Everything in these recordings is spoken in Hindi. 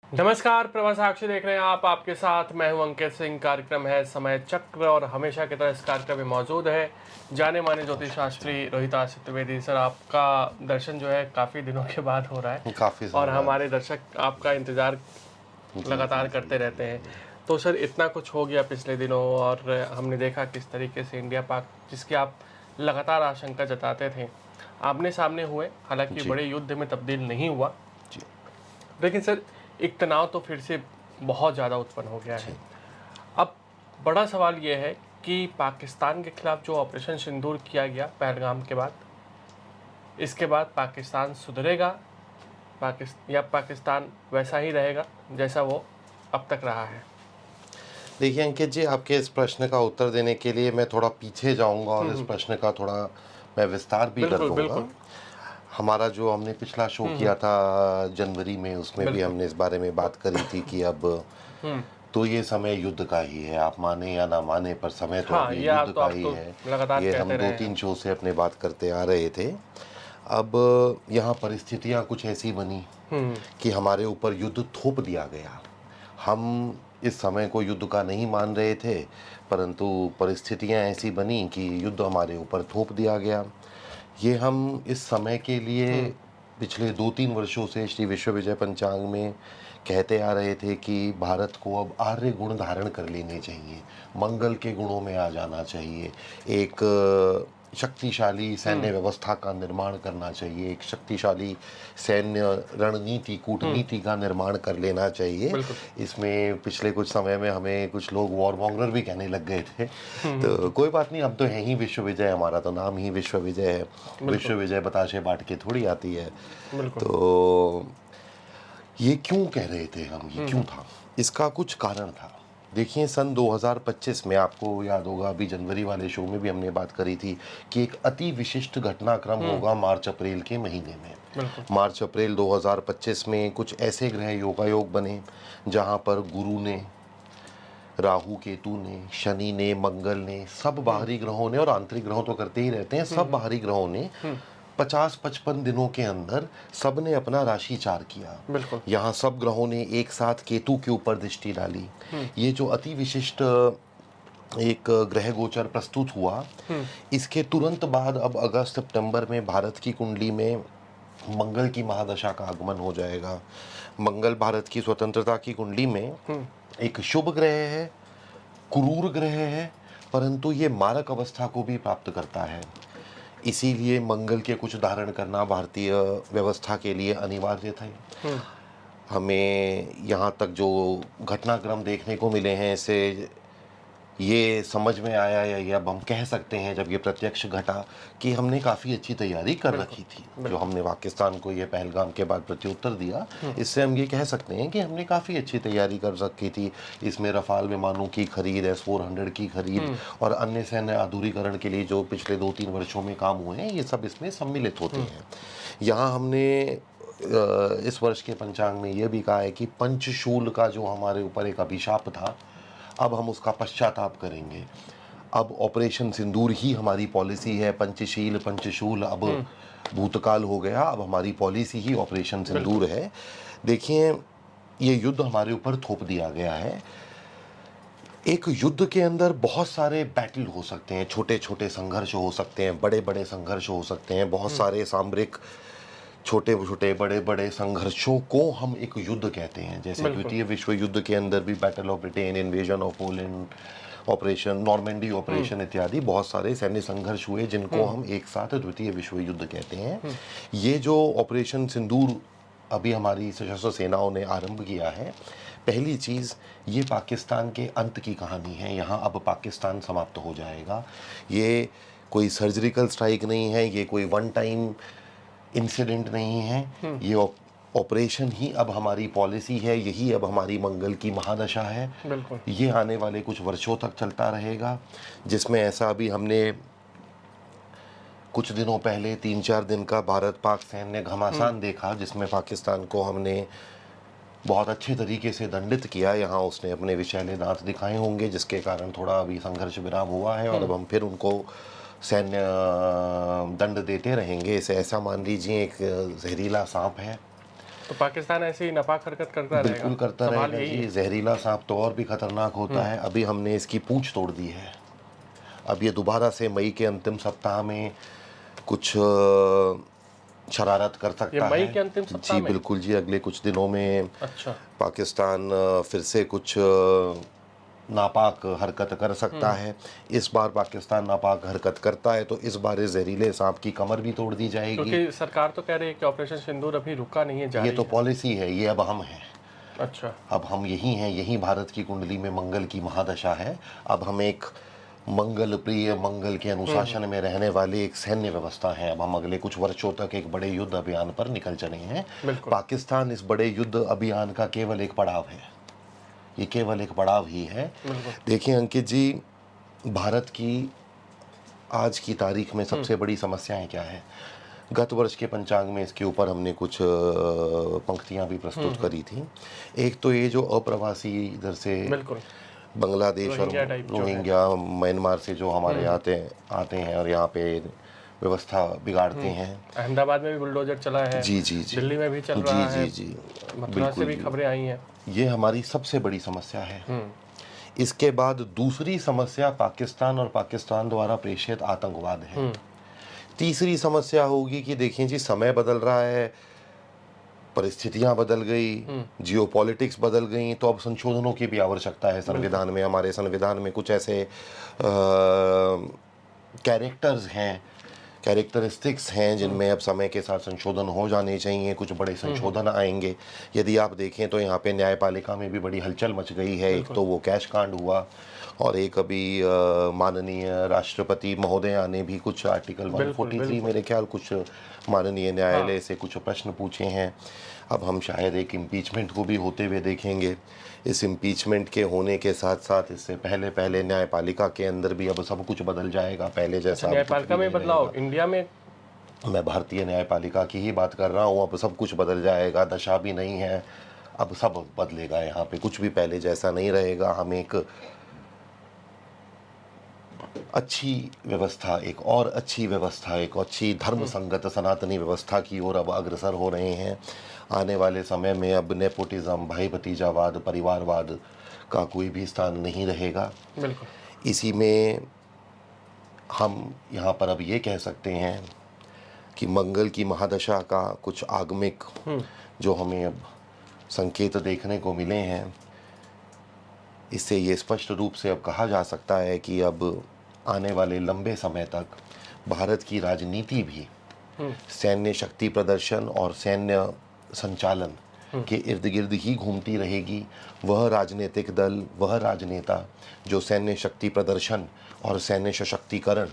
नमस्कार, प्रवास साक्षी देख रहे हैं आप। आपके साथ मैं हूं अंकित सिंह। कार्यक्रम है समय चक्र और हमेशा की तरह इस कार्यक्रम में मौजूद है जाने माने ज्योतिष शास्त्री रोहिताश चतुर्वेदी। सर, आपका दर्शन जो है काफ़ी दिनों के बाद हो रहा है काफ़ी और समय बाद। हमारे दर्शक आपका इंतज़ार जी, लगातार जी, करते जी, जी, रहते हैं। जी। तो सर, इतना कुछ हो गया पिछले दिनों और हमने देखा किस तरीके से इंडिया पाक, जिसकी आप लगातार आशंका जताते थे, आमने सामने हुए। हालांकि जी, बड़े युद्ध में तब्दील नहीं हुआ, जी, लेकिन सर एक तनाव तो फिर से बहुत ज़्यादा उत्पन्न हो गया है। जी। अब बड़ा सवाल ये है कि पाकिस्तान के खिलाफ जो ऑपरेशन सिंदूर किया गया पहलगाम के बाद, इसके बाद पाकिस्तान सुधरेगा या पाकिस्तान वैसा ही रहेगा जैसा वो अब तक रहा है? देखिए अंकित जी, आपके इस प्रश्न का उत्तर देने के लिए मैं थोड़ा पीछे जाऊँगा और इस प्रश्न का थोड़ा मैं विस्तार भी कर बिल्कुल, दूँगा। बिल्कुल। हमारा जो हमने पिछला शो किया था जनवरी में, उसमें भी बिल्कुल। हमने इस बारे में बात करी थी कि अब हुँ। तो ये समय युद्ध का ही है। आप माने या ना माने, पर समय तो अब हाँ, ये ये युद्ध आप तो का आप ही तो है। लगातार ये हम कहते रहे हैं। 2-3 शो से अपने बात करते आ रहे थे। अब यहाँ परिस्थितियाँ कुछ ऐसी बनी हुँ। कि हमारे ऊपर युद्ध थोप दिया गया। हम इस समय को युद्ध का नहीं मान रहे थे, परंतु परिस्थितियाँ ऐसी बनी कि युद्ध हमारे ऊपर थोप दिया गया। ये हम इस समय के लिए हुँ। पिछले 2-3 वर्षों से श्री विश्व विजय पंचांग में कहते आ रहे थे कि भारत को अब आर्य गुण धारण कर लेने चाहिए, मंगल के गुणों में आ जाना चाहिए, एक शक्तिशाली सैन्य व्यवस्था का निर्माण करना चाहिए, एक शक्तिशाली सैन्य रणनीति, कूटनीति का निर्माण कर लेना चाहिए। बिल्कुल। इसमें पिछले कुछ समय में हमें कुछ लोग वॉर मॉन्गरर भी कहने लग गए थे। तो हुँ। कोई बात नहीं, हम तो हैं ही विश्व विजय, हमारा तो नाम ही विश्व विजय है। विश्व बिल्कुल, विजय बताशे बाँट के थोड़ी आती है। बिल्कुल। तो ये क्यों कह रहे थे हम, ये हुँ, क्यों हुँ। था? इसका कुछ कारण था। देखिए सन 2025 में आपको याद होगा, अभी जनवरी वाले शो में भी हमने बात करी थी कि एक अति विशिष्ट घटनाक्रम हुँ। होगा मार्च-अप्रैल के महीने में। बिल्कुल। मार्च-अप्रैल 2025 में कुछ ऐसे ग्रह योगायोग बने, जहाँ पर गुरु ने, राहु केतु ने, शनि ने, मंगल ने, सब हुँ। बाहरी ग्रहों ने, और आंतरिक ग्रहों तो करते ही रहते हैं, हुँ, सब हुँ। बाहरी ग्रहों ने हुँ। 50-55 दिनों के अंदर सबने अपना राशिचार किया। बिल्कुल। यहाँ सब ग्रहों ने एक साथ केतु के ऊपर दृष्टि डाली। हुँ। ये जो अति विशिष्ट एक ग्रह गोचर प्रस्तुत हुआ, हुँ। इसके तुरंत बाद अब अगस्त सितंबर में भारत की कुंडली में मंगल की महादशा का आगमन हो जाएगा। मंगल भारत की स्वतंत्रता की कुंडली में हुँ। एक शुभ ग्रह है, क्रूर ग्रह है, परंतु ये मारक अवस्था को भी प्राप्त करता है। इसीलिए मंगल के कुछ धारण करना भारतीय व्यवस्था के लिए अनिवार्य था। हुँ। हमें यहाँ तक जो घटनाक्रम देखने को मिले हैं, इससे ये समझ में आया, या ये अब हम कह सकते हैं जब ये प्रत्यक्ष घटा, कि हमने काफ़ी अच्छी तैयारी कर बिल्कुल, रखी थी। जो बिल्कुल। हमने पाकिस्तान को ये पहलगाम के बाद प्रत्युत्तर दिया, हुँ। इससे हम ये कह सकते हैं कि हमने काफ़ी अच्छी तैयारी कर रखी थी। इसमें रफ़ाल विमानों की खरीद, S-400 की खरीद हुँ। और अन्य सैन्य आधुनिकीकरण के लिए जो पिछले 2-3 वर्षों में काम हुए हैं, ये सब इसमें सम्मिलित होते हुँ। हैं। यहाँ हमने इस वर्ष के पंचांग में ये भी कहा है कि पंचशूल का जो हमारे ऊपर एक अभिशाप था, अब हम उसका पश्चाताप करेंगे। अब ऑपरेशन सिंदूर ही हमारी पॉलिसी है। पंचशील, पंचशूल अब हुँ। भूतकाल हो गया, अब हमारी पॉलिसी ही ऑपरेशन बिल्कुल। सिंदूर है। देखिए, ये युद्ध हमारे ऊपर थोप दिया गया है। एक युद्ध के अंदर बहुत सारे बैटल हो सकते हैं, छोटे-छोटे संघर्ष हो सकते हैं, बड़े-बड़े संघर्ष हो सकते हैं, बहुत हुँ। सारे सामरिक छोटे-छोटे, बड़े-बड़े संघर्षों को हम एक युद्ध कहते हैं। जैसे बिल्कुल। द्वितीय विश्व युद्ध के अंदर भी battle of Britain, invasion of Poland, operation Normandy hmm. Operation इत्यादि बहुत सारे सैन्य संघर्ष हुए, जिनको हुँ। हम एक साथ द्वितीय विश्व युद्ध कहते हैं। हुँ। ये जो ऑपरेशन सिंदूर अभी हमारी सशस्त्र सेनाओं ने आरंभ किया है, पहली चीज़, ये पाकिस्तान के अंत की कहानी है। यहाँ अब पाकिस्तान समाप्त हो जाएगा। ये कोई सर्जिकल स्ट्राइक नहीं है, ये कोई वन टाइम इंसिडेंट नहीं है। हुँ। ये ऑपरेशन ही अब हमारी पॉलिसी है, यही अब हमारी मंगल की महादशा है। बिल्कुल। ये आने वाले कुछ वर्षों तक चलता रहेगा, जिसमें ऐसा अभी हमने कुछ दिनों पहले 3-4 दिन का भारत पाक सैन्य हुँ। घमासान देखा, जिसमें पाकिस्तान को हमने बहुत अच्छे तरीके से दंडित किया। यहाँ उसने अपने विषैले दांत दिखाए होंगे, जिसके कारण थोड़ा अभी संघर्ष विराम हुआ है, और हुँ। अब हम फिर उनको सैन्य दंड देते रहेंगे। इसे ऐसा मान लीजिए एक जहरीला सांप है, तो पाकिस्तान ऐसे ही नापाक हरकत करता रहेगा? बिल्कुल करता सवाल रहेगा यही जी। है। जहरीला सांप तो और भी खतरनाक होता है। अभी हमने इसकी पूंछ तोड़ दी है। अब ये दोबारा से मई के अंतिम सप्ताह में कुछ शरारत कर ये सकता मई है। के अंतिम सप्ताह जी में? बिल्कुल जी, अगले कुछ दिनों में अच्छा। पाकिस्तान फिर से कुछ नापाक हरकत कर सकता है। इस बार पाकिस्तान नापाक हरकत करता है तो इस बार इस जहरीले सांप की कमर भी तोड़ दी जाएगी। क्योंकि सरकार तो कह रही है कि ऑपरेशन सिंदूर अभी रुका नहीं है, ये जारी तो है। पॉलिसी है, ये अब हम हैं। अच्छा। अब हम यही हैं, यही भारत की कुंडली में मंगल की महादशा है। अब हम एक मंगल प्रिय, मंगल के अनुशासन में रहने वाली एक सैन्य व्यवस्था है। अब हम अगले कुछ वर्षों तक एक बड़े युद्ध अभियान पर निकल चले हैं। बिल्कुल। पाकिस्तान इस बड़े युद्ध अभियान का केवल एक पड़ाव है। ये केवल एक पड़ाव ही है। बिल्कुल। देखिए अंकित जी, भारत की आज की तारीख में सबसे बड़ी समस्याएं क्या है? गत वर्ष के पंचांग में इसके ऊपर हमने कुछ पंक्तियां भी प्रस्तुत करी थी। एक तो ये जो अप्रवासी इधर से बिल्कुल। बांग्लादेश और रोहिंग्या टाइप जो है। रोहिंग्या, म्यांमार से जो हमारे आते हैं और यहाँ पे व्यवस्था बिगाड़ते हैं। अहमदाबाद में भी बुलडोजर चला है। जी जी जी। दिल्ली में भी चल जी रहा जी है। जी। मथुरा से बिल्कुल भी जी। खबरें आई हैं। ये हमारी सबसे बड़ी समस्या है। इसके बाद दूसरी समस्या पाकिस्तान और पाकिस्तान द्वारा प्रेषित आतंकवाद है। तीसरी समस्या होगी कि देखिए जी, समय बदल रहा है, परिस्थितियां बदल गई, जियोपॉलिटिक्स बदल गई, तो अब संशोधनों की भी आवश्यकता है संविधान में। हमारे संविधान में कुछ ऐसे कैरेक्टर्स हैं, कैरेक्टरिस्टिक्स हैं जिनमें अब समय के साथ संशोधन हो जाने चाहिए। कुछ बड़े संशोधन आएंगे। यदि आप देखें तो यहाँ पे न्यायपालिका में भी बड़ी हलचल मच गई है। एक तो वो कैश कांड हुआ और एक अभी माननीय राष्ट्रपति महोदया ने भी कुछ आर्टिकल 143 मेरे ख्याल कुछ माननीय न्यायालय से कुछ प्रश्न पूछे हैं। अब हम शायद एक इम्पीचमेंट को भी होते हुए देखेंगे। इस इम्पीचमेंट के होने के साथ साथ इससे पहले पहले न्यायपालिका के अंदर भी अब सब कुछ बदल जाएगा। पहले जैसा अब कुछ न्यायपालिका भी में नहीं बदलाव रहेगा। इंडिया में? मैं भारतीय न्यायपालिका की ही बात कर रहा हूँ। अब सब कुछ बदल जाएगा, दशा भी नहीं है, अब सब बदलेगा। यहाँ पे कुछ भी पहले जैसा नहीं रहेगा। हम एक अच्छी व्यवस्था, एक और अच्छी व्यवस्था, एक अच्छी धर्म संगत सनातनी व्यवस्था की ओर अब अग्रसर हो रहे हैं। आने वाले समय में अब नेपोटिज्म, भाई भतीजावाद, परिवारवाद का कोई भी स्थान नहीं रहेगा। बिल्कुल। इसी में हम यहाँ पर अब ये कह सकते हैं कि मंगल की महादशा का कुछ आगमिक जो हमें अब संकेत देखने को मिले हैं, इससे ये स्पष्ट रूप से अब कहा जा सकता है कि अब आने वाले लंबे समय तक भारत की राजनीति भी सैन्य शक्ति प्रदर्शन और सैन्य संचालन के इर्द गिर्द ही घूमती रहेगी। वह राजनीतिक दल, वह राजनेता जो सैन्य शक्ति प्रदर्शन और सैन्य सशक्तिकरण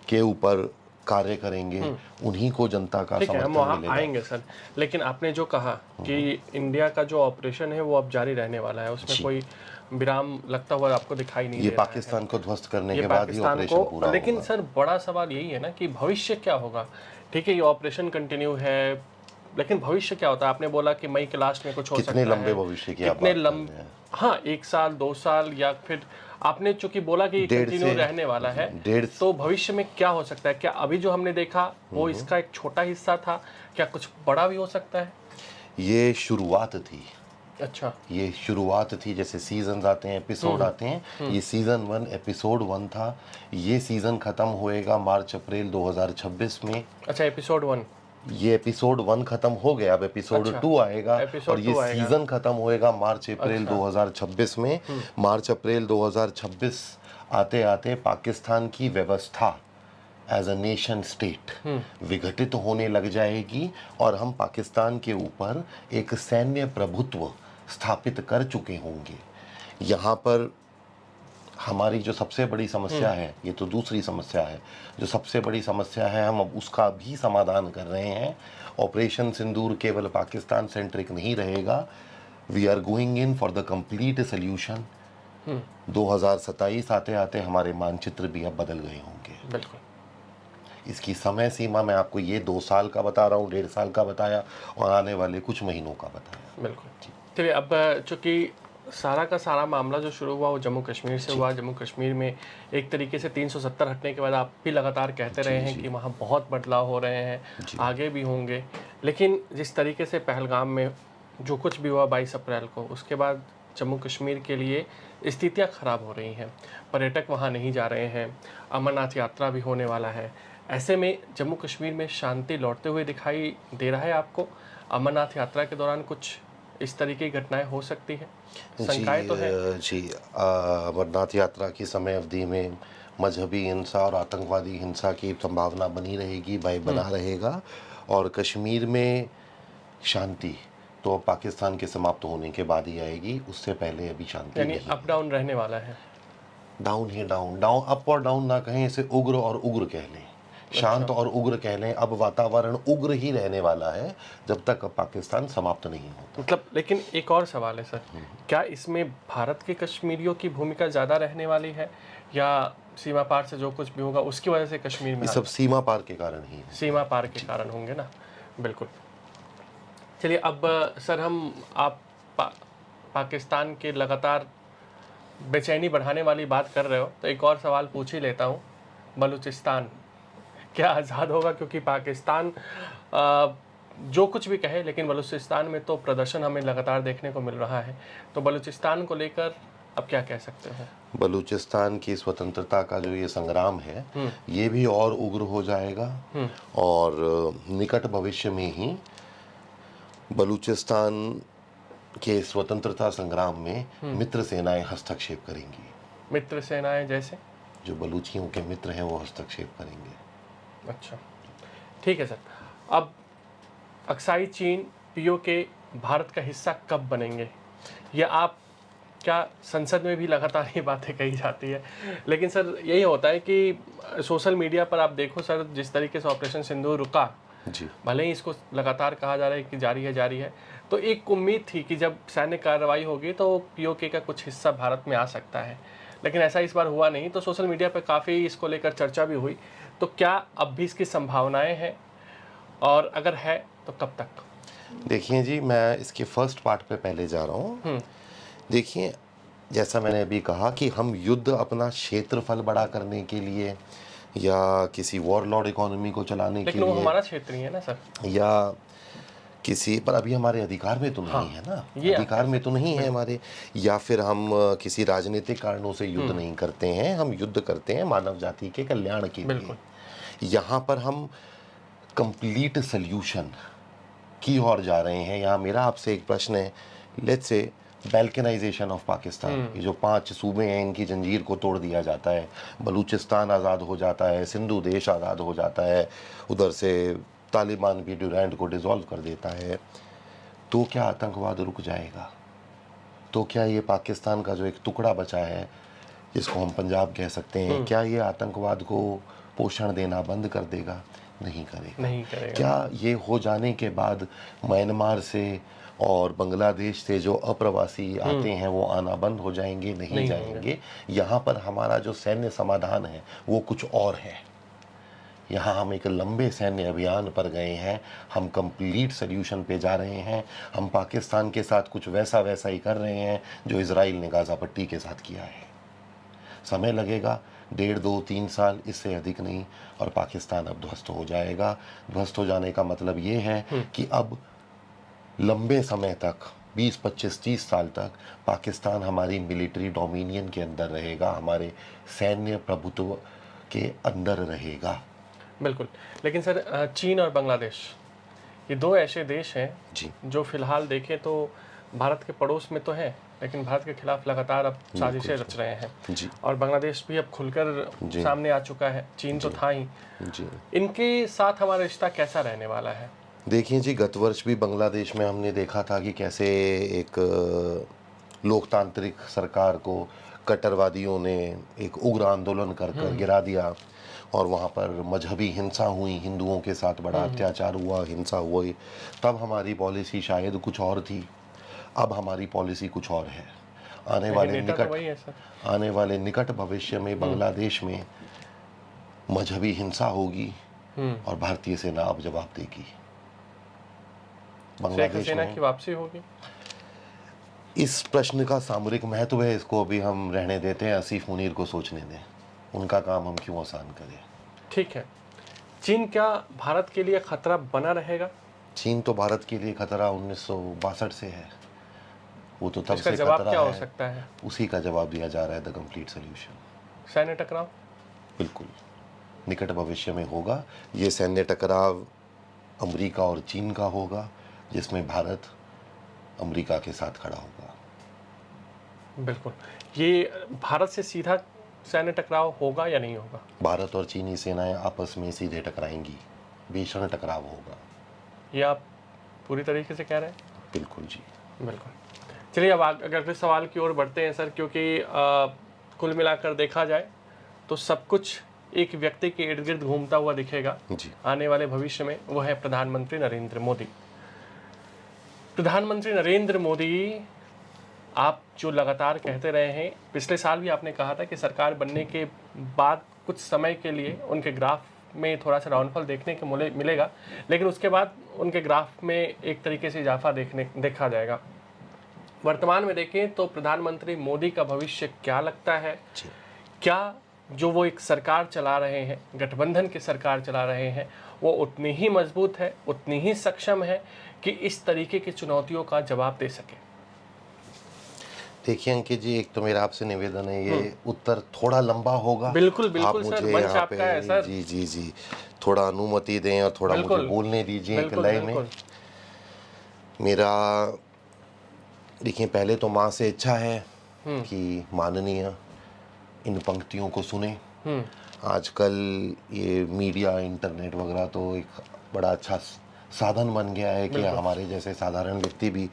के ऊपर कार्य करेंगे, उन्हीं को जनता का ठीक है, हम समर्थन वहाँ मिलेगा। आएंगे सर। लेकिन आपने जो कहा कि इंडिया का जो ऑपरेशन है वो अब जारी रहने वाला है, उसमें जी। कोई विराम लगता हुआ आपको दिखाई नहीं ये दे रहा है। पाकिस्तान को ध्वस्त करने ये के बाद ही पाकिस्तान ऑपरेशन पूरा को, लेकिन होगा। सर बड़ा सवाल यही है ना कि भविष्य क्या होगा। ठीक है, ये ऑपरेशन कंटिन्यू है, लेकिन भविष्य क्या होता है? आपने बोला कि मई के लास्ट में कुछ हो सकता है। कितने लंबे भविष्य की आप कितने बात कर रहे हैं? हाँ, 1 साल 2 साल, या फिर आपने चूंकि बोला कि कंटिन्यू रहने वाला है, तो भविष्य में क्या हो सकता है? क्या अभी जो हमने देखा वो इसका एक छोटा हिस्सा था? क्या कुछ बड़ा भी हो सकता है? ये शुरुआत थी। अच्छा। ये शुरुआत थी। जैसे सीजन आते हैं, एपिसोड आते हैं, ये सीजन 1 एपिसोड 1 था। ये सीजन खत्म होएगा मार्च अप्रैल 2026 में। अच्छा, एपिसोड 1। ये एपिसोड 1 खत्म हो गया, अब एपिसोड 2 आएगा और ये सीजन खत्म होएगा मार्च अप्रैल 2026 में। मार्च अप्रैल 2026 आते आते पाकिस्तान की व्यवस्था एज अ नेशन स्टेट विघटित होने लग जाएगी और हम पाकिस्तान के ऊपर एक सैन्य प्रभुत्व स्थापित कर चुके होंगे। यहाँ पर हमारी जो सबसे बड़ी समस्या है, ये तो दूसरी समस्या है, जो सबसे बड़ी समस्या है हम अब उसका भी समाधान कर रहे हैं। ऑपरेशन सिंदूर केवल पाकिस्तान सेंट्रिक नहीं रहेगा। We are going in for the complete solution. 2027 आते आते हमारे मानचित्र भी अब बदल गए होंगे। बिल्कुल। इसकी समय सीमा मैं आपको ये 2 साल का बता रहा हूँ, 1.5 साल का बताया और आने वाले कुछ महीनों का बताया। बिल्कुल। चलिए, अब चूंकि सारा का सारा मामला जो शुरू हुआ वो जम्मू कश्मीर से हुआ। जम्मू कश्मीर में एक तरीके से 370 हटने के बाद आप भी लगातार कहते रहे हैं कि वहाँ बहुत बदलाव हो रहे हैं, आगे भी होंगे। लेकिन जिस तरीके से पहलगाम में जो कुछ भी हुआ 22 अप्रैल को, उसके बाद जम्मू कश्मीर के लिए स्थितियाँ ख़राब हो रही हैं। पर्यटक वहाँ नहीं जा रहे हैं, अमरनाथ यात्रा भी होने वाला है। ऐसे में जम्मू कश्मीर में शांति लौटते हुए दिखाई दे रहा है आपको? अमरनाथ यात्रा के दौरान कुछ इस तरीके की घटनाएं हो सकती हैं? शंकाएं तो है। अमरनाथ यात्रा की समय अवधि में मजहबी हिंसा और आतंकवादी हिंसा की संभावना बनी रहेगी, भय बना रहेगा। और कश्मीर में शांति तो पाकिस्तान के समाप्त होने के बाद ही आएगी, उससे पहले अभी शांति यानी नहीं। अप डाउन रहने वाला है। डाउन ही डाउन, डाउन अप और डाउन ना कहें, इसे उग्र और उग्र कह लें, शांत और उग्र कह लें। अब वातावरण उग्र ही रहने वाला है जब तक पाकिस्तान समाप्त नहीं होता। मतलब लेकिन एक और सवाल है सर, क्या इसमें भारत के कश्मीरियों की भूमिका ज़्यादा रहने वाली है, या सीमा पार से जो कुछ भी होगा उसकी वजह से कश्मीर में ये सब सीमा पार के कारण ही है। सीमा पार के कारण होंगे ना? बिल्कुल। चलिए अब सर आप पाकिस्तान के लगातार बेचैनी बढ़ाने वाली बात कर रहे हो, तो एक और सवाल पूछ ही लेता हूँ। बलूचिस्तान क्या आज़ाद होगा? क्योंकि पाकिस्तान जो कुछ भी कहे, लेकिन बलूचिस्तान में तो प्रदर्शन हमें लगातार देखने को मिल रहा है। तो बलूचिस्तान को लेकर अब क्या कह सकते हो? बलूचिस्तान की स्वतंत्रता का जो ये संग्राम है, ये भी और उग्र हो जाएगा। और निकट भविष्य में ही बलूचिस्तान के स्वतंत्रता संग्राम में मित्र सेनाएं हस्तक्षेप करेंगी। मित्र सेनाएं जैसे? जो बलूचियों के मित्र हैं वो हस्तक्षेप करेंगे। अच्छा, ठीक है सर। अब अक्साई चीन पीओके भारत का हिस्सा कब बनेंगे? या आप क्या संसद में भी लगातार ये बातें कही जाती है, लेकिन सर यही होता है कि सोशल मीडिया पर आप देखो सर, जिस तरीके से ऑपरेशन सिंदूर रुका, जी, भले ही इसको लगातार कहा जा रहा है कि जारी है, तो एक उम्मीद थी कि जब सैन्य कार्रवाई होगी तो पीओके का कुछ हिस्सा भारत में आ सकता है, लेकिन ऐसा इस बार हुआ नहीं। तो सोशल मीडिया पर काफ़ी इसको लेकर चर्चा भी हुई। तो क्या अब भी इसकी संभावनाएं हैं, और अगर है तो कब तक? देखिए जी, मैं इसके फर्स्ट पार्ट पे पहले जा रहा हूँ। देखिए, जैसा मैंने अभी कहा कि हम युद्ध अपना क्षेत्रफल बड़ा करने के लिए या किसी वॉरलॉर्ड इकोनॉमी को चलाने के लेकिन वो लिए, हमारा क्षेत्र ही है ना सर। या किसी पर अभी हमारे अधिकार में तो नहीं है ना, ये आप अधिकार कह में तो नहीं है हमारे, या फिर हम किसी राजनीतिक कारणों से युद्ध नहीं करते हैं, हम युद्ध करते हैं मानव जाति के कल्याण के लिए। बिल्कुल। यहाँ पर हम कंप्लीट सल्यूशन की ओर जा रहे हैं। यहाँ मेरा आपसे एक प्रश्न है, लेट्स से बैल्कनाइजेशन ऑफ पाकिस्तान, ये जो 5 सूबे हैं इनकी जंजीर को तोड़ दिया जाता है, बलूचिस्तान आज़ाद हो जाता है, सिंधु देश आज़ाद हो जाता है, उधर से तालिबान भी ड्यूरैंड को डिसॉल्व कर देता है, तो क्या आतंकवाद रुक जाएगा? तो क्या ये पाकिस्तान का जो एक टुकड़ा बचा है, जिसको हम पंजाब कह सकते हैं, क्या ये आतंकवाद को पोषण देना बंद कर देगा? नहीं करेगा। क्या ये हो जाने के बाद म्यांमार से और बांग्लादेश से जो अप्रवासी आते हैं वो आना बंद हो जाएंगे? नहीं जाएंगे। यहाँ पर हमारा जो सैन्य समाधान है वो कुछ और है। यहाँ हम एक लंबे सैन्य अभियान पर गए हैं, हम कंप्लीट सल्यूशन पे जा रहे हैं। हम पाकिस्तान के साथ कुछ वैसा ही कर रहे हैं जो इजराइल ने गाज़ा पट्टी के साथ किया है। समय लगेगा, 1.5, 2, 3 साल, इससे अधिक नहीं, और पाकिस्तान अब ध्वस्त हो जाएगा। ध्वस्त हो जाने का मतलब ये है कि अब लंबे समय तक 20, 25, 30 साल तक पाकिस्तान हमारी मिलिट्री डोमिनियन के अंदर रहेगा, हमारे सैन्य प्रभुत्व के अंदर रहेगा। बिल्कुल। लेकिन सर चीन और बांग्लादेश, ये 2 ऐसे देश हैं जी, जो फिलहाल देखें तो भारत के पड़ोस में तो हैं, लेकिन भारत के खिलाफ लगातार अब साजिशें रच रहे हैं। जी, और बांग्लादेश भी अब खुलकर सामने आ चुका है, चीन तो था ही। जी। इनके साथ हमारा रिश्ता कैसा रहने वाला है? देखिए जी, गत वर्ष भी बांग्लादेश में हमने देखा था कि कैसे एक लोकतांत्रिक सरकार को कट्टरवादियों ने एक उग्र आंदोलन कर गिरा दिया, और वहाँ पर मजहबी हिंसा हुई, हिंदुओं के साथ बड़ा अत्याचार हुआ, हिंसा हुई। तब हमारी पॉलिसी शायद कुछ और थी, अब हमारी पॉलिसी कुछ और है। आने वाले निकट भविष्य में बांग्लादेश में मजहबी हिंसा होगी और भारतीय सेना अब जवाब देगी। बांग्लादेश सेना की वापसी होगी। इस प्रश्न का सामरिक महत्व है, इसको अभी हम रहने देते हैं, आसिफ मुनीर को सोचने दें, उनका काम हम क्यों आसान करें। ठीक है। चीन क्या भारत के लिए खतरा बना रहेगा? चीन तो भारत के लिए खतरा 1962 से है, वो तो तब इसका से जवाब खतरा क्या हो है, सकता है? उसी का जवाब दिया जा रहा है, द कंप्लीट सोल्यूशन। सैन्य टकराव? बिल्कुल निकट भविष्य में होगा। ये सैन्य टकराव अमेरिका और चीन का होगा, जिसमें भारत अमेरिका के साथ खड़ा होगा। बिल्कुल। ये भारत से सीधा सैन्य टकराव होगा या नहीं होगा? भारत और चीनी सेनाएं आपस में सीधे टकराएंगी, भीषण टकराव होगा। ये आप पूरी तरीके से कह रहे हैं? बिल्कुल जी। बिल्कुल। चलिए अब अगले सवाल की ओर बढ़ते हैं सर, क्योंकि कुल मिलाकर देखा जाए तो सब कुछ एक व्यक्ति के इर्द गिर्द घूमता हुआ दिखेगा जी। आने वाले भविष्य में, वो है प्रधानमंत्री नरेंद्र मोदी। प्रधानमंत्री नरेंद्र मोदी, आप जो लगातार कहते रहे हैं, पिछले साल भी आपने कहा था कि सरकार बनने के बाद कुछ समय के लिए उनके ग्राफ में थोड़ा सा डाउनफॉल देखने को मिलेगा, लेकिन उसके बाद उनके ग्राफ में एक तरीके से इजाफा देखा जाएगा। वर्तमान में देखें तो प्रधानमंत्री मोदी का भविष्य क्या लगता है? जी। क्या जो वो एक सरकार चला रहे हैं, गठबंधन की सरकार चला रहे हैं, वो उतनी ही मजबूत है, उतनी ही सक्षम है कि इस तरीके की चुनौतियों का जवाब दे सके? देखिए अंकित जी, एक तो मेरा आपसे निवेदन है, ये उत्तर थोड़ा लंबा होगा। बिल्कुल आप बिल्कुल सर, मुझे मंच यहाँ आपका है पे सर। जी जी जी थोड़ा अनुमति दें और थोड़ा मुझे बिल्कुल बोलने दीजिए एक बिल्कुल लय में। बिल्कुल। मेरा देखिए, पहले तो माँ से इच्छा है कि माननीय इन पंक्तियों को सुने। आजकल ये मीडिया, इंटरनेट वगैरह तो एक बड़ा अच्छा साधन बन गया है कि बिल्कुल। हमारे जैसे साधारण व्यक्ति भी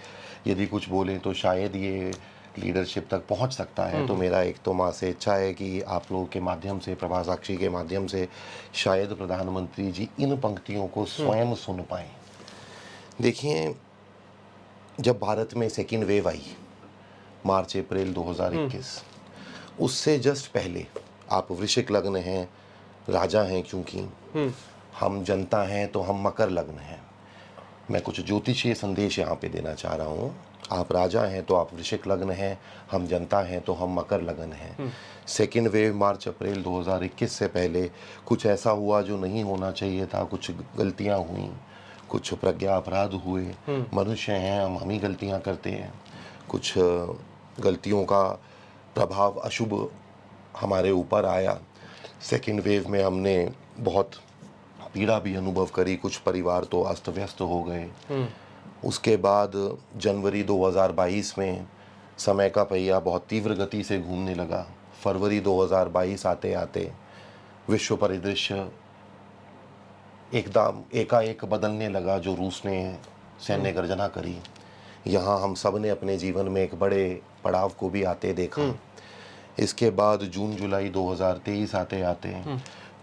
यदि कुछ बोले तो शायद ये लीडरशिप तक पहुंच सकता है। तो मेरा एक तो माँ से इच्छा है कि आप लोगों के माध्यम से, प्रभा साक्षी के माध्यम से, शायद प्रधानमंत्री जी इन पंक्तियों को स्वयं सुन पाएं। देखिए, जब भारत में सेकेंड वेव आई मार्च अप्रैल 2021, उससे जस्ट पहले, आप वृश्चिक लग्न हैं, राजा हैं, क्योंकि हम जनता हैं तो हम मकर लग्न हैं। मैं कुछ ज्योतिषीय संदेश यहाँ पे देना चाह रहा हूँ। आप राजा हैं तो आप वृश्चिक लग्न हैं, हम जनता हैं तो हम मकर लग्न हैं। सेकेंड वेव मार्च अप्रैल 2021 से पहले कुछ ऐसा हुआ जो नहीं होना चाहिए था, कुछ गलतियाँ हुई, कुछ प्रज्ञा अपराध हुए। मनुष्य हैं हम ही गलतियाँ करते हैं। कुछ गलतियों का प्रभाव अशुभ हमारे ऊपर आया। सेकेंड वेव में हमने बहुत पीड़ा भी अनुभव करी, कुछ परिवार तो अस्त व्यस्त हो गए। उसके बाद जनवरी 2022 में समय का पहिया बहुत तीव्र गति से घूमने लगा। फरवरी 2022 आते आते विश्व परिदृश्य एकदम एकाएक बदलने लगा, जो रूस ने सैन्य गर्जना करी। यहाँ हम सब ने अपने जीवन में एक बड़े पड़ाव को भी आते देखा। इसके बाद जून जुलाई 2023 आते आते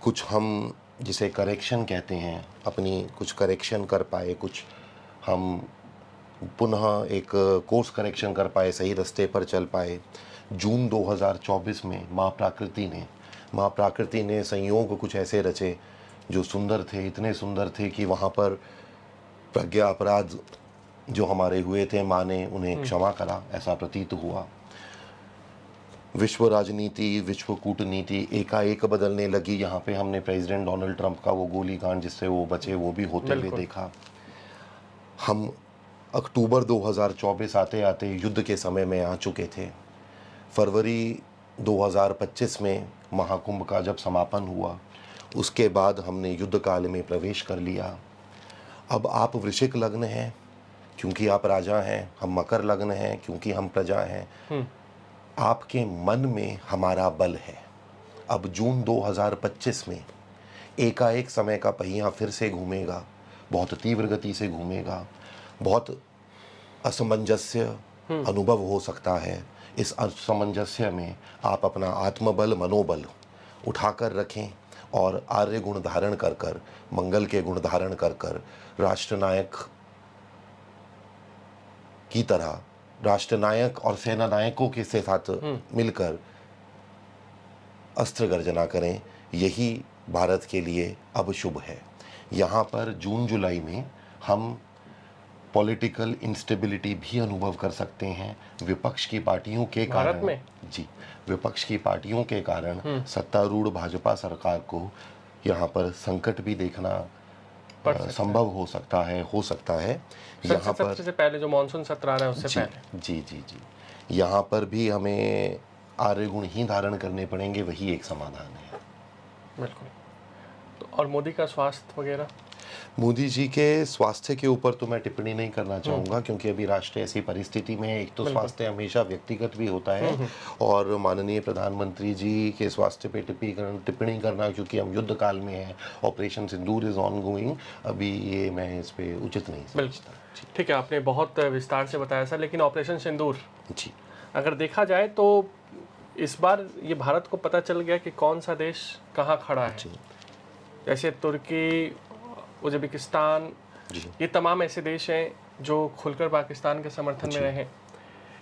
कुछ हम जिसे करेक्शन कहते हैं, अपनी कुछ करेक्शन कर पाए, कुछ हम पुनः एक कोर्स करेक्शन कर पाए, सही रास्ते पर चल पाए। जून 2024 में माँ प्रकृति ने संयोग कुछ ऐसे रचे जो सुंदर थे, इतने सुंदर थे कि वहाँ पर प्रज्ञा अपराध जो हमारे हुए थे, माँ ने उन्हें क्षमा करा, ऐसा प्रतीत हुआ। विश्व राजनीति, विश्व कूटनीति एकाएक बदलने लगी। यहाँ पे हमने प्रेसिडेंट डोनाल्ड ट्रंप का वो गोलीकांड जिससे वो बचे, वो भी होते हुए देखा। हम अक्टूबर 2024 आते आते युद्ध के समय में आ चुके थे। फरवरी 2025 में महाकुंभ का जब समापन हुआ, उसके बाद हमने युद्ध काल में प्रवेश कर लिया। अब आप वृश्चिक लग्न हैं क्योंकि आप राजा हैं, हम मकर लग्न हैं क्योंकि हम प्रजा हैं। आपके मन में हमारा बल है। अब जून 2025 में एकाएक समय का पहिया फिर से घूमेगा, बहुत तीव्र गति से घूमेगा, बहुत असमंजस्य अनुभव हो सकता है। इस असमंजस्य में आप अपना आत्मबल, मनोबल उठाकर रखें और आर्य गुण धारण कर कर, मंगल के गुण धारण कर कर, राष्ट्रनायक की तरह, राष्ट्रनायक और सेना नायकों के साथ मिलकर अस्त्र गर्जना करें। यही भारत के लिए अब शुभ है। यहाँ पर जून जुलाई में हम पॉलिटिकल इंस्टेबिलिटी भी अनुभव कर सकते हैं विपक्ष की पार्टियों के भारत कारण। में? जी, विपक्ष की पार्टियों के कारण सत्तारूढ़ भाजपा सरकार को यहाँ पर संकट भी देखना पड़ सकता है। संभव हो सकता है यहाँ संसद पर। सत्र से पहले जो मानसून सत्र आ रहा है उससे जी पहले। जी जी जी, यहाँ पर भी हमें आर्य गुण ही धारण करने पड़ेंगे, वही एक समाधान है। बिल्कुल। तो और मोदी का स्वास्थ्य वगैरह? मोदी जी के स्वास्थ्य के ऊपर तो मैं टिप्पणी नहीं करना चाहूँगा, क्योंकि अभी राष्ट्र ऐसी परिस्थिति में है। एक तो बिल्कुल। स्वास्थ्य हमेशा व्यक्तिगत भी होता है, और माननीय प्रधानमंत्री जी के स्वास्थ्य पे टिप्पणी करना, क्योंकि हम युद्ध काल में हैं, operation Sindoor is on going, अभी ये मैं इस पे उचित नहीं समझता। बिल्कुल। ठीक है, आपने बहुत विस्तार से बताया सर, लेकिन ऑपरेशन सिंदूर जी अगर देखा जाए तो इस बार ये भारत को पता चल गया कि कौन सा देश कहाँ खड़ा है। जी जैसे तुर्की, उज़्बेकिस्तान, जी ये तमाम ऐसे देश हैं जो खुलकर पाकिस्तान के समर्थन में रहे।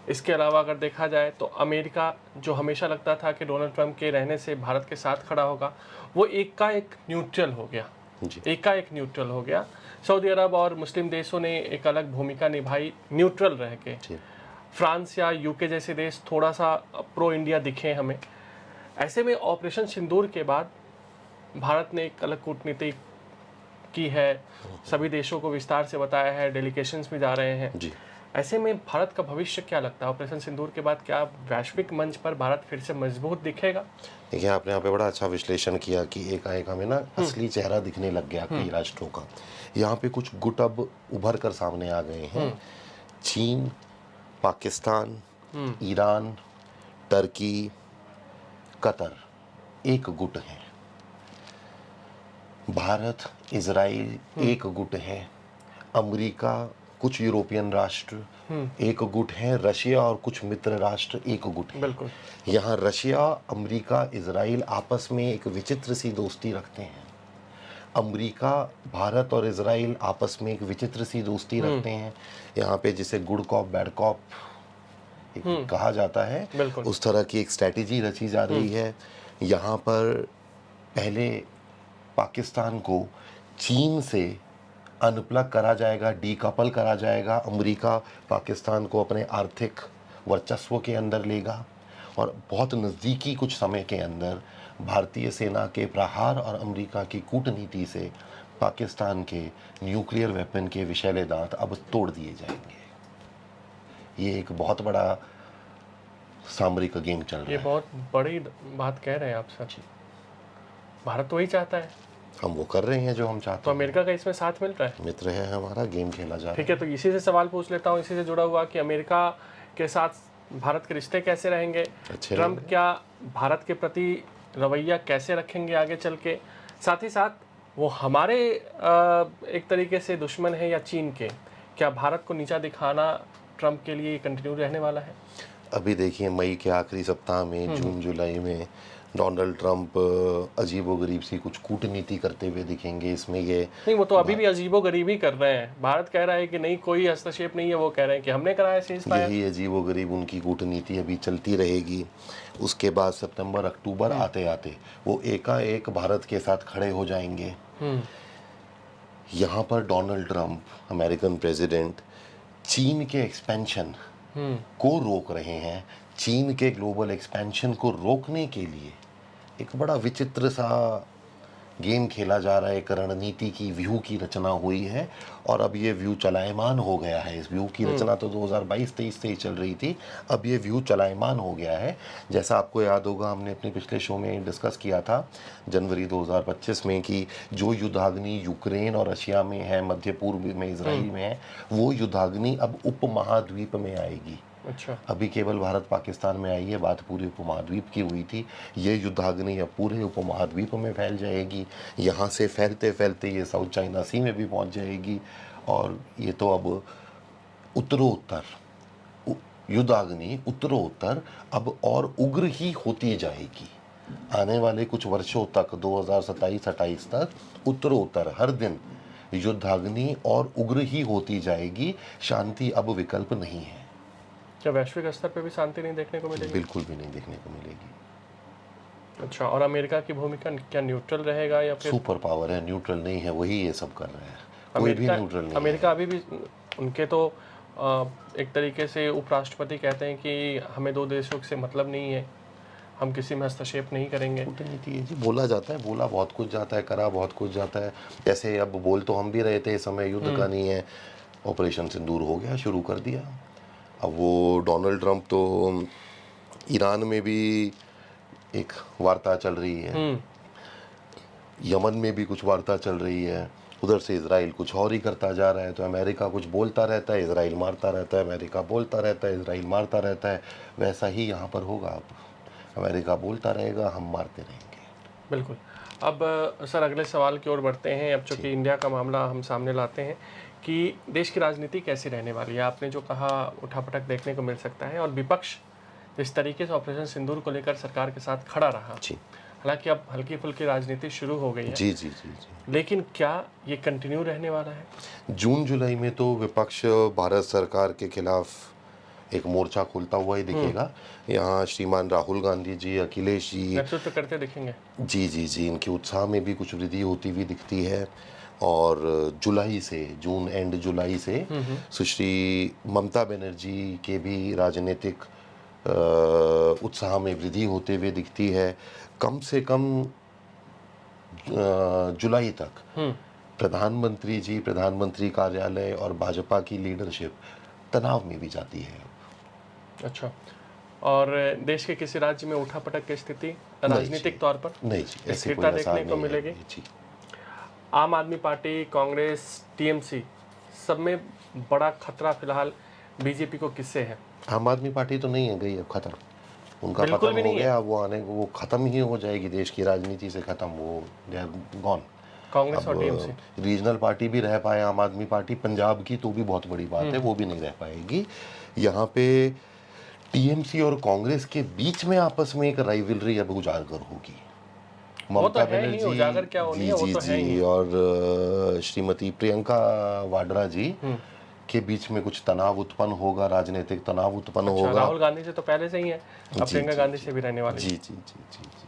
इसके अलावा अगर देखा जाए तो अमेरिका, जो हमेशा लगता था कि डोनाल्ड ट्रंप के रहने से भारत के साथ खड़ा होगा, वो एकाएक न्यूट्रल हो गया। जी एकाएक न्यूट्रल हो गया। सऊदी अरब और मुस्लिम देशों ने एक अलग भूमिका निभाई न्यूट्रल रह के। जी फ्रांस या यूके जैसे देश थोड़ा सा प्रो इंडिया दिखे हमें। ऐसे में ऑपरेशन सिंदूर के बाद भारत ने एक अलग कूटनीति की है, सभी देशों को विस्तार से बताया है, डेलीगेशंस भी जा रहे हैं। जी। ऐसे में भारत का भविष्य क्या लगता है? ऑपरेशन सिंदूर के बाद क्या वैश्विक मंच पर भारत फिर से मजबूत दिखेगा? देखिए, आपने यहाँ पे बड़ा अच्छा विश्लेषण किया कि एकाएक हमें ना असली चेहरा दिखने लग गया कई राष्ट्रों का। यहाँ पे कुछ गुट अब उभर कर सामने आ गए हैं। चीन, पाकिस्तान, ईरान, टर्की, कतर एक गुट है। भारत, इजराइल एक गुट है। अमेरिका, कुछ यूरोपियन राष्ट्र एक गुट है। रशिया और कुछ मित्र राष्ट्र एक गुट है। बिल्कुल। यहाँ रशिया, अमेरिका, इजराइल आपस में एक विचित्र सी दोस्ती रखते हैं। अमेरिका, भारत और इजराइल आपस में एक विचित्र सी दोस्ती रखते हैं। यहाँ पे जिसे गुड कॉप बैड कॉप कहा जाता है, बिल्कुल। उस तरह की एक स्ट्रैटेजी रची जा रही है। यहाँ पर पहले पाकिस्तान को चीन से अनप्लग करा जाएगा, डीकपल करा जाएगा। अमेरिका पाकिस्तान को अपने आर्थिक वर्चस्व के अंदर लेगा, और बहुत नज़दीकी कुछ समय के अंदर भारतीय सेना के प्रहार और अमेरिका की कूटनीति से पाकिस्तान के न्यूक्लियर वेपन के विषैले दांत अब तोड़ दिए जाएंगे। ये एक बहुत बड़ा सामरिक गेम चल रहा ये है। बहुत बड़ी बात कह रहे हैं आप सर। भारत तो वही चाहता है, हम वो कर रहे हैं जो हम चाहते तो हैं। अमेरिका का इसमें साथ मिल रहा है। मित्र है हमारा, गेम खेला जा रहा ठीक है, तो इसी से सवाल पूछ लेता हूँ, इसी से जुड़ा हुआ कि अमेरिका के साथ भारत के रिश्ते कैसे रहेंगे? अच्छे ट्रंप रहेंगे। क्या भारत के प्रति रवैया कैसे रखेंगे आगे चल के? साथ ही साथ वो हमारे एक तरीके से दुश्मन है या चीन के? क्या भारत को नीचा दिखाना ट्रंप के लिए कंटिन्यू रहने वाला है? अभी देखिए, मई के आखिरी सप्ताह में, जून जुलाई में डोनाल्ड ट्रंप अजीबोगरीब सी कुछ कूटनीति करते हुए दिखेंगे। इसमें ये नहीं, वो तो अभी भी अजीबोगरीब ही कर रहे हैं। भारत कह रहा है कि नहीं, कोई हस्तक्षेप नहीं है, वो कह रहे हैं कि हमने कराया सीज़फायर। यही अजीबोगरीब उनकी कूटनीति अभी चलती रहेगी। उसके बाद सितंबर अक्टूबर आते आते वो एकाएक भारत के साथ खड़े हो जाएंगे। यहाँ पर डोनाल्ड ट्रंप, अमेरिकन प्रेसिडेंट, चीन के एक्सपेंशन को रोक रहे हैं। चीन के ग्लोबल एक्सपेंशन को रोकने के लिए एक बड़ा विचित्र सा गेम खेला जा रहा है। एक रणनीति की व्यू की रचना हुई है, और अब ये व्यू चलायमान हो गया है। इस व्यू की रचना तो 2022-23 से ही चल रही थी, अब ये व्यू चलायमान हो गया है। जैसा आपको याद होगा, हमने अपने पिछले शो में डिस्कस किया था जनवरी 2025 में कि जो युद्धाग्नि यूक्रेन और रशिया में है, मध्य पूर्व में इजराइल में है, वो युद्धाग्नि अब उपमहाद्वीप में आएगी। अच्छा। अभी केवल भारत पाकिस्तान में आई है, बात पूरे उपमहाद्वीप की हुई थी। ये युद्धाग्नि अब पूरे उपमहाद्वीप में फैल जाएगी। यहाँ से फैलते फैलते ये साउथ चाइना सी में भी पहुँच जाएगी, और ये तो अब उत्तरोत्तर युद्धाग्नि उत्तरोत्तर अब और उग्र ही होती जाएगी। आने वाले कुछ वर्षों तक, 2027-28 तक उत्तरोत्तर हर दिन युद्धाग्नि और उग्र ही होती जाएगी। शांति अब विकल्प नहीं है। क्या वैश्विक स्तर पे भी शांति नहीं देखने को मिलेगी? बिल्कुल भी नहीं देखने को मिलेगी। अच्छा, और अमेरिका की भूमिका क्या न्यूट्रल रहेगा या फिर? सुपर पावर है, न्यूट्रल नहीं है, वही ये सब कर रहे हैं। कोई भी न्यूट्रल नहीं अमेरिका अभी भी उनके तो एक तरीके से उपराष्ट्रपति कहते हैं कि हमें दो देशों से मतलब नहीं है, हम किसी में हस्तक्षेप नहीं करेंगे। कूटनीति है जी, बोला जाता है, बोला बहुत कुछ जाता है, करा बहुत कुछ जाता है। जैसे अब बोल तो हम भी रहे थे, इस समय युद्ध का नहीं है, ऑपरेशन सिंदूर हो गया, शुरू कर दिया। अब वो डोनाल्ड ट्रंप तो ईरान में भी एक वार्ता चल रही है, यमन में भी कुछ वार्ता चल रही है, उधर से इजराइल कुछ और ही करता जा रहा है। तो अमेरिका कुछ बोलता रहता है, इजराइल मारता रहता है, अमेरिका बोलता रहता है, इजराइल मारता रहता है। वैसा ही यहाँ पर होगा। अब अमेरिका बोलता रहेगा, हम मारते रहेंगे। बिल्कुल। अब सर अगले सवाल की ओर बढ़ते हैं। अब चूँकि इंडिया का मामला हम सामने लाते हैं कि देश की राजनीति कैसी रहने वाली है। आपने जो कहा उठापटक देखने को मिल सकता है, और विपक्ष जिस तरीके से ऑपरेशन सिंदूर को लेकर सरकार के साथ खड़ा रहा, जी हालांकि अब हल्की फुल्की राजनीति शुरू हो गई है, जी जी जी जी। लेकिन क्या ये कंटिन्यू रहने वाला है? जून जुलाई में तो विपक्ष भारत सरकार के खिलाफ एक मोर्चा खोलता हुआ ही दिखेगा। यहाँ श्रीमान राहुल गांधी जी, अखिलेश जी नेतृत्व करते दिखेंगे। जी जी जी, इनके उत्साह में भी कुछ वृद्धि होती हुई दिखती है। और जुलाई से, जून एंड जुलाई से सुश्री ममता बनर्जी के भी राजनीतिक उत्साह में वृद्धि होते हुए दिखती है। कम से कम जुलाई तक प्रधानमंत्री जी, प्रधानमंत्री कार्यालय और भाजपा की लीडरशिप तनाव में भी जाती है। अच्छा, और देश के किसी राज्य में उठापटक की स्थिति राजनीतिक तौर पर नहीं जी, ऐसी स्थिरता कोई आसार देखने को नहीं है मिलेगी? जी। आम आदमी पार्टी, कांग्रेस, टीएमसी, सब में बड़ा खतरा फिलहाल बीजेपी को किससे है? आम आदमी पार्टी तो नहीं है, गई अब खत्म, उनका बिल्कुल पतन भी हो नहीं है। गया। वो खत्म ही हो जाएगी, देश की राजनीति से खत्म, वो दे आर गॉन। कांग्रेस और टीएमसी। अब रीजनल पार्टी भी रह पाए आम आदमी पार्टी पंजाब की, तो भी बहुत बड़ी बात है, वो भी नहीं रह पाएगी। यहाँ पे टीएमसी और कांग्रेस के बीच में आपस में एक राइवलरी अब उजागर होगी। वो तो ममता है ही, उजागर क्या होनी जी है, वो जी तो है जी ही। और श्रीमती प्रियंका वाड्रा जी के बीच में कुछ तनाव उत्पन्न होगा, राजनीतिक तनाव उत्पन्न अच्छा, होगा। राहुल गांधी से तो पहले से ही है, अब जी प्रियंका जी गांधी जी से भी रहने वाली जी है। जी जी जी जी।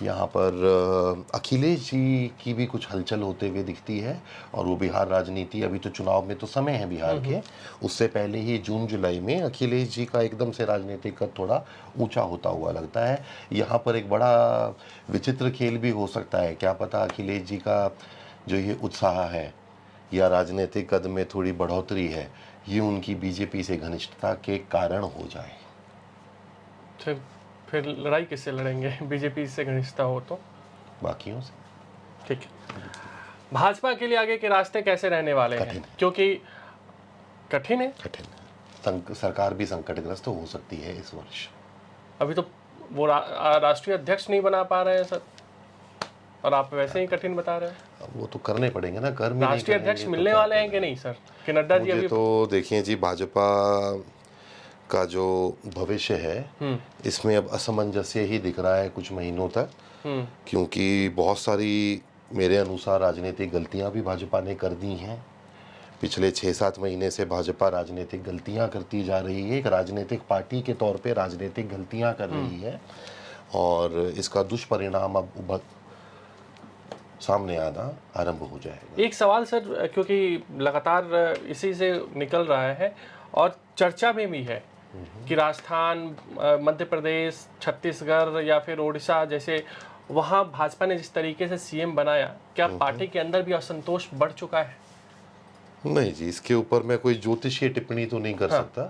यहाँ पर अखिलेश जी की भी कुछ हलचल होते हुए दिखती है। और वो बिहार राजनीति, अभी तो चुनाव में तो समय है बिहार के, उससे पहले ही जून जुलाई में अखिलेश जी का एकदम से राजनीतिक कद थोड़ा ऊंचा होता हुआ लगता है। यहाँ पर एक बड़ा विचित्र खेल भी हो सकता है, क्या पता अखिलेश जी का जो ये उत्साह है या राजनीतिक कद में थोड़ी बढ़ोतरी है, ये उनकी बीजेपी से घनिष्ठता के कारण हो जाए। फिर लड़ाई किससे लड़ेंगे बीजेपी से घनिष्ठता हो तो? बाकियों से ठीक है। भाजपा के लिए आगे के रास्ते कैसे रहने वाले हैं? कठिन है। क्योंकि कठिन है, सरकार भी संकटग्रस्त हो सकती है इस वर्ष। अभी तो वो राष्ट्रीय अध्यक्ष नहीं बना पा रहे हैं सर, और आप वैसे ही कठिन बता रहे हैं। अब वो तो करने पड़ेंगे ना, कर्म ही नहीं राष्ट्रीय करेंगे अध्यक्ष तो मिलने क्या वाले हैं करेंगे? कि नहीं सर, कि नड्डा जी मुझे अभी? तो देखिए जी, भाजपा का जो भविष्य है इसमें अब असमंजस्य ही दिख रहा है कुछ महीनों तक। क्योंकि बहुत सारी मेरे अनुसार राजनीतिक गलतियां भी भाजपा ने कर दी हैं। पिछले 6-7 महीने से भाजपा राजनीतिक गलतियां करती जा रही है, एक राजनीतिक पार्टी के तौर पे राजनीतिक गलतियां कर रही है, और इसका दुष्परिणाम अब सामने आना आरंभ हो जाएगा। एक सवाल सर, क्योंकि लगातार इसी से निकल रहा है और चर्चा में भी है कि राजस्थान, मध्य प्रदेश, छत्तीसगढ़ या फिर उड़ीसा जैसे, वहाँ भाजपा ने जिस तरीके से सीएम बनाया, क्या पार्टी के अंदर भी असंतोष बढ़ चुका है? नहीं जी, इसके ऊपर मैं कोई ज्योतिषीय टिप्पणी तो नहीं कर सकता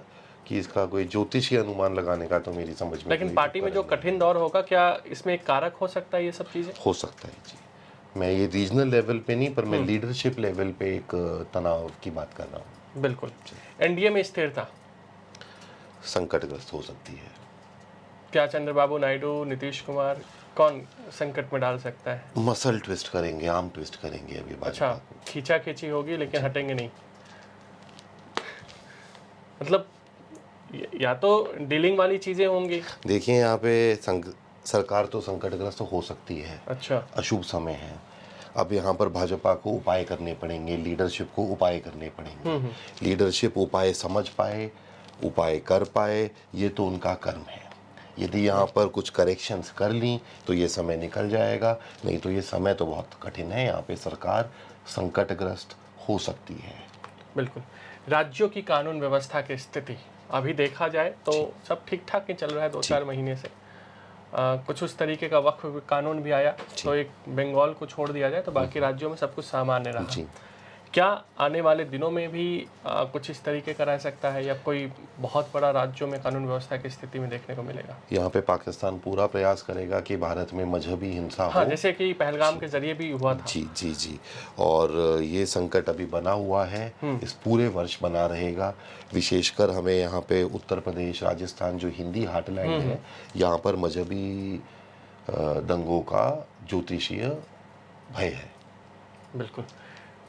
कि इसका कोई ज्योतिषीय अनुमान लगाने का तो मेरी समझ में लेकिन कोई पार्टी में जो उपकरण कठिन दौर होगा, क्या इसमें एक कारक हो सकता है ये सब चीजें? हो सकता है जी। मैं ये रीजनल लेवल पे नहीं, पर मैं लीडरशिप लेवल पे एक तनाव की बात कर रहा हूँ। बिल्कुल। एनडीए में स्थिरता संकटग्रस्त हो सकती है। क्या चंद्रबाबू नायडू, नीतीश कुमार, कौन संकट में डाल सकता है? मसल ट्विस्ट करेंगे, आर्म ट्विस्ट करेंगे अभी भाजपा अच्छा, को। खींचा खींची होगी लेकिन हटेंगे नहीं, मतलब या तो डीलिंग वाली चीजें होंगी। देखिए यहाँ पे सरकार तो संकटग्रस्त हो सकती है। अच्छा, अशुभ समय है। अब यहाँ पर भाजपा को उपाय करने पड़ेंगे, लीडरशिप को उपाय करने पड़ेंगे। लीडरशिप उपाय समझ पाए, उपाय कर पाए, ये तो उनका कर्म है। यदि यहाँ पर कुछ करेक्शंस कर ली तो ये समय निकल जाएगा, नहीं तो ये समय तो बहुत कठिन है। यहाँ पे सरकार संकटग्रस्त हो सकती है। बिल्कुल। राज्यों की कानून व्यवस्था की स्थिति अभी देखा जाए तो सब ठीक ठाक ही चल रहा है 2-4 महीने से। कुछ उस तरीके का वक्फ कानून भी आया तो एक बंगाल को छोड़ दिया जाए तो बाकी राज्यों में सब कुछ सामान्य रहा। जी। क्या आने वाले दिनों में भी कुछ इस तरीके का रह सकता है या कोई बहुत बड़ा राज्यों में कानून व्यवस्था की स्थिति में देखने को मिलेगा? यहाँ पे पाकिस्तान पूरा प्रयास करेगा कि भारत में मजहबी हिंसा हाँ, हो। जैसे कि पहलगाम के जरिए भी हुआ था। जी जी जी। और ये संकट अभी बना हुआ है, इस पूरे वर्ष बना रहेगा। विशेषकर हमें यहाँ पे उत्तर प्रदेश, राजस्थान जो हिंदी हार्टलैंड है, यहाँ पर मजहबी दंगों का ज्योतिषीय भय है। बिल्कुल।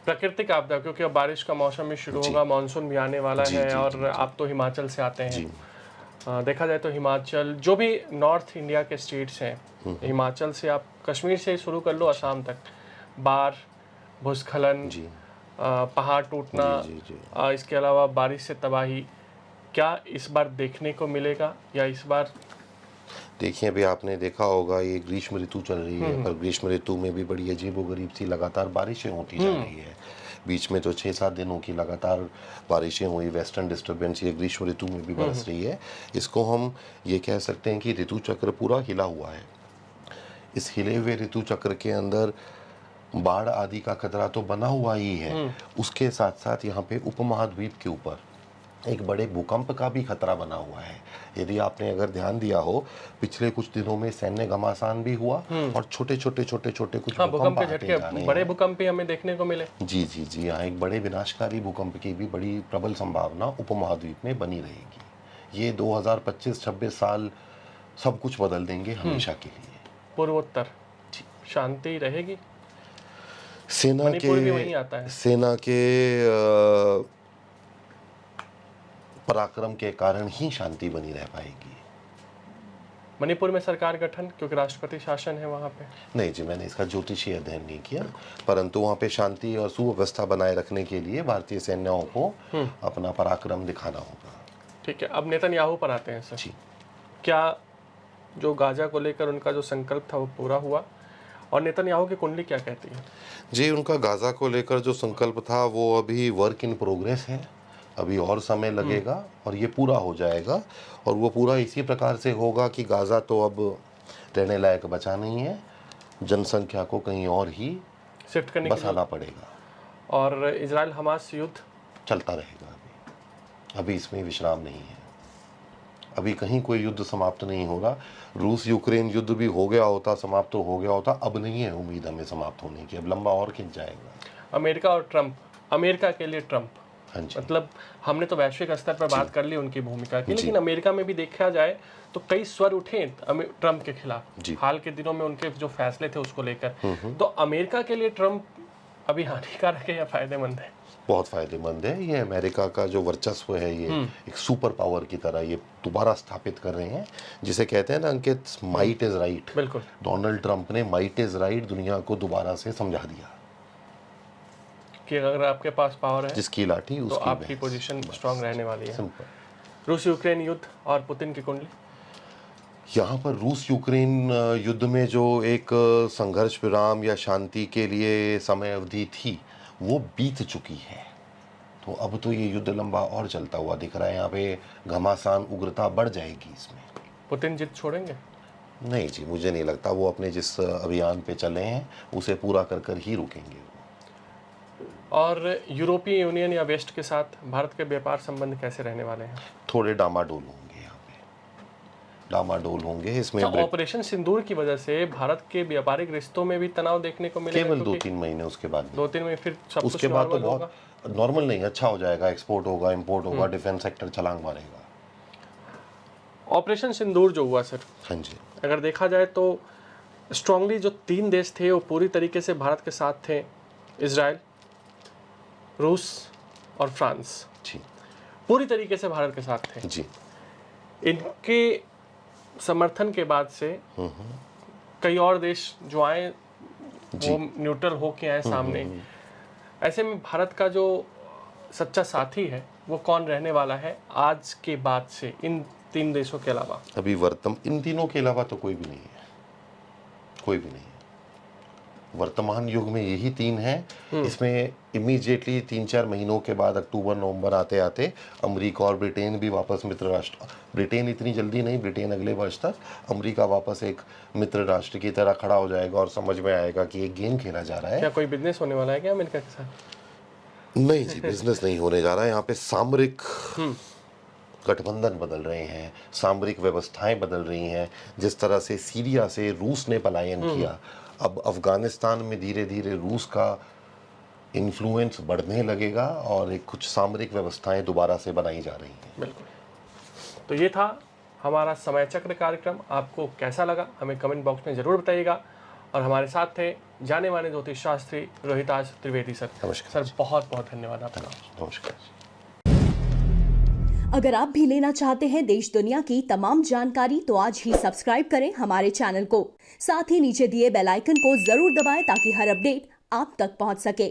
प्राकृतिक आपदा, क्योंकि अब बारिश का मौसम भी शुरू जी। होगा, मानसून भी आने वाला जी, है जी, और जी, जी। आप तो हिमाचल से आते हैं। जी। देखा जाए तो हिमाचल, जो भी नॉर्थ इंडिया के स्टेट्स हैं, हिमाचल से आप कश्मीर से शुरू कर लो असम तक, बाढ़, भूस्खलन, जी पहाड़ टूटना, जी जी जी। इसके अलावा बारिश से तबाही, क्या इस बार देखने को मिलेगा या इस बार? देखिए, अभी आपने देखा होगा ये ग्रीष्म ऋतु चल रही है, पर ग्रीष्म ऋतु में भी बड़ी अजीबोगरीब सी लगातार बारिशें होती जा रही है। बीच में तो 6-7 दिनों की लगातार बारिशें हुई, वेस्टर्न डिस्टर्बेंस ये ग्रीष्म ऋतु में भी बरस रही है। इसको हम ये कह सकते हैं कि ऋतु चक्र पूरा हिला हुआ है। इस हिले हुए ऋतु चक्र के अंदर बाढ़ आदि का खतरा तो बना हुआ ही है, उसके साथ साथ यहाँ पे उपमहाद्वीप के ऊपर एक बड़े भूकंप का भी खतरा बना हुआ है। यदि आपने अगर ध्यान दिया हो, पिछले कुछ दिनों में सैन्य घमासान भी हुआ और छोटे छोटे कुछ हाँ, भूकंप भूकंप के आते जा झटके, रहे बड़े हैं। भूकंप भी हमें देखने को मिले। जी जी जी। यहाँ एक बड़े विनाशकारी भूकंप की भी बड़ी प्रबल संभावना उपमहाद्वीप में बनी रहेगी। ये 2025-26 साल सब कुछ बदल देंगे हमेशा के लिए। पूर्वोत्तर शांति रहेगी। सेना मणिपुर भी वहीं आता है। के पराक्रम के कारण ही शांति बनी रह पाएगी। मणिपुर में सरकार गठन, क्योंकि राष्ट्रपति शासन है वहाँ पे। नहीं जी, मैंने इसका ज्योतिषीय अध्ययन नहीं किया, परंतु वहाँ पे शांति और सुव्यवस्था बनाए रखने के लिए भारतीय सेनाओं को अपना पराक्रम दिखाना होगा। ठीक है, अब नेतन्याहू पर आते हैं सर। जी। क्या जो गाजा को लेकर उनका जो संकल्प था वो पूरा हुआ, और नेतन्याहू की कुंडली क्या कहती है? जी, उनका गाजा को लेकर जो संकल्प था वो अभी वर्क इन प्रोग्रेस है, अभी और समय लगेगा और ये पूरा हो जाएगा। और वो पूरा इसी प्रकार से होगा कि गाजा तो अब रहने लायक बचा नहीं है, जनसंख्या को कहीं और ही शिफ्ट करने की बसाना पड़ेगा। और इजराइल हमास युद्ध चलता रहेगा, अभी इसमें विश्राम नहीं है। अभी कहीं कोई युद्ध समाप्त नहीं होगा। रूस यूक्रेन युद्ध भी हो गया होता, समाप्त तो हो गया होता, अब नहीं है उम्मीद हमें समाप्त होने की, अब लंबा और खिंच जाएगा। अमेरिका और ट्रंप, अमेरिका के लिए ट्रंप, हाँ जी। मतलब हमने तो वैश्विक स्तर पर बात कर ली उनकी भूमिका की, लेकिन अमेरिका में भी देखा जाए तो कई स्वर उठे ट्रंप के खिलाफ हाल के दिनों में, उनके जो फैसले थे उसको लेकर। तो अमेरिका के लिए ट्रंप अभी हानिकारक है या फायदेमंद है? बहुत फायदेमंद है। ये अमेरिका का जो वर्चस्व है, ये एक सुपर पावर की तरह ये दोबारा स्थापित कर रहे हैं, जिसे कहते हैं ना अंकित, माइट इज राइट। बिल्कुल। डोनाल्ड ट्रंप ने माइट इज राइट दुनिया को दोबारा से समझा दिया कि अगर आपके पास पावर है, जिसकी लाठी तो उसकी आपकी भैंस। पोजीशन स्ट्रांग रहने वाली है। सिंपल। रूस यूक्रेन युद्ध और पुतिन की कुंडली। यहाँ पर रूस यूक्रेन युद्ध में जो एक संघर्ष विराम या शांति के लिए समय अवधि थी, वो बीत चुकी है। तो अब तो ये युद्ध लंबा और चलता हुआ दिख रहा है। यहाँ पे घमासान, उग्रता बढ़ जाएगी इसमें। पुतिन जिद छोड़ेंगे? नहीं जी, मुझे नहीं लगता। वो अपने जिस अभियान पे चले हैं उसे पूरा कर कर ही रुकेंगे। और यूरोपीय यूनियन या वेस्ट के साथ भारत के व्यापार संबंध कैसे रहने वाले हैं? थोड़े डामाडोल होंगे, यहाँ पे डामाडोल होंगे। इसमें ऑपरेशन सिंदूर की वजह से भारत के व्यापारिक रिश्तों में भी तनाव देखने को मिलेगा? केवल 2-3 महीने, उसके बाद 2-3 महीने फिर सब उसके कुछ बाद तो नॉर्मल होगा? बहुत नॉर्मल नहीं, अच्छा हो जाएगा। एक्सपोर्ट होगा, इंपोर्ट होगा, डिफेंस सेक्टर छलांग मारेगा। ऑपरेशन सिंदूर जो हुआ सर, हाँ जी, अगर देखा जाए तो स्ट्रांगली जो 3 देश थे वो पूरी तरीके से भारत के साथ थे, इजराइल, रूस और फ्रांस जी पूरी तरीके से भारत के साथ थे। जी। इनके समर्थन के बाद से कई और देश जो आए वो न्यूट्रल होके आए सामने। ऐसे में भारत का जो सच्चा साथी है वो कौन रहने वाला है आज के बाद से, इन 3 देशों के अलावा? अभी इन तीनों के अलावा तो कोई भी नहीं है, कोई भी नहीं है। वर्तमान युग में यही 3 हैं। इसमें इमीडिएटली 3-4 महीनों के बाद अक्टूबर नवंबर आते आते अमेरिका और ब्रिटेन भी वापस मित्र राष्ट्र, ब्रिटेन इतनी जल्दी नहीं, ब्रिटेन अगले वर्ष तक, अमेरिका वापस एक मित्र राष्ट्र की तरह खड़ा हो जाएगा और समझ में आएगा कि एक गेम खेला जा रहा है। क्या कोई बिजनेस होने वाला है क्या अमेरिका के साथ? नहीं जी, बिजनेस नहीं होने जा रहा है। यहाँ पे सामरिक गठबंधन बदल रहे हैं, सामरिक व्यवस्थाएं बदल रही हैं। जिस तरह से सीरिया से रूस ने पलायन किया, अब अफगानिस्तान में धीरे धीरे रूस का इन्फ्लुएंस बढ़ने लगेगा और एक कुछ सामरिक व्यवस्थाएं दोबारा से बनाई जा रही हैं। बिल्कुल। तो ये था हमारा समय चक्र कार्यक्रम। आपको कैसा लगा हमें कमेंट बॉक्स में ज़रूर बताइएगा। और हमारे साथ थे जाने माने ज्योतिष शास्त्री रोहिताज त्रिवेदी सर। नमस्कार सर, बहुत बहुत धन्यवाद आपका। नमस्कार। अगर आप भी लेना चाहते हैं देश दुनिया की तमाम जानकारी तो आज ही सब्सक्राइब करें हमारे चैनल को। साथ ही नीचे दिए बेल आइकन को जरूर दबाएं ताकि हर अपडेट आप तक पहुंच सके।